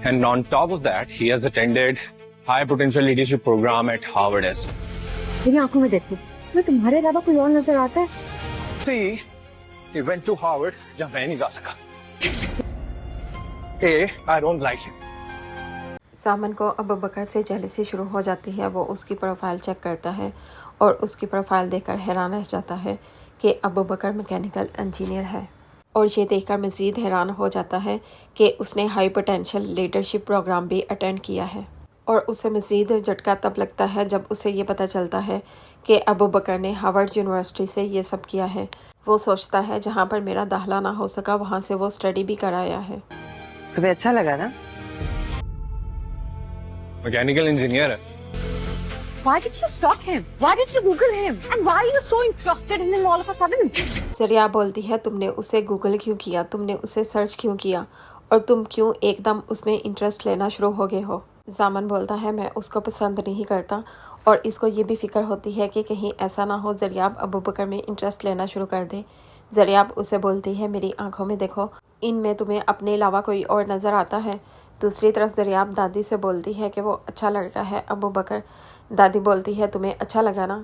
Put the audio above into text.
And on top of that, he has attended high potential leadership program at Harvard as well. मेरी आंखों में देखो, मैं तुम्हारे अलावा कोई और नजर आता है? See, he went to Harvard जहाँ मैं नहीं जा सका. I don't like him. सामन को अबू बकर से जेलसी शुरू हो जाती है। वो उसकी प्रोफाइल चेक करता है और उसकी प्रोफाइल देखकर हैरान रह जाता है कि अबू बकर मैकेनिकल इंजीनियर है, और ये देखकर मज़ीद हैरान हो जाता है कि उसने हाई पोटेंशियल लीडरशिप प्रोग्राम भी अटेंड किया है। और उसे मज़ीद झटका तब लगता है जब उसे ये पता चलता है कि अबू बकर ने हार्वर्ड यूनिवर्सिटी से ये सब किया है। वो सोचता है जहाँ पर मेरा दाखिला ना हो सका वहाँ से वो स्टडी भी कराया है। तुम्हें अच्छा लगा ना? मैकेनिकल इंजीनियर है. Why did you stalk him? Why did you Google him? And why are you so interested in him all of a sudden? जरिया बोलती है, तुमने उसे गूगल क्यों किया, तुमने उसे सर्च क्यों किया और तुम क्यों एकदम उसमें इंटरेस्ट लेना शुरू हो गए हो। जामन बोलता है, मैं उसको पसंद नहीं करता और इसको ये भी फिक्र होती है कि कहीं ऐसा ना हो जरियाब अबू बकर में इंटरेस्ट लेना शुरू कर दे। जरियाब उसे बोलती है, मेरी आंखों में देखो, इनमें तुम्हें अपने अलावा कोई और नज़र आता है। दूसरी तरफ जरियाब दादी से बोलती है कि वो अच्छा लड़का है अबू बकर। दादी बोलती है, तुम्हें अच्छा लगा ना?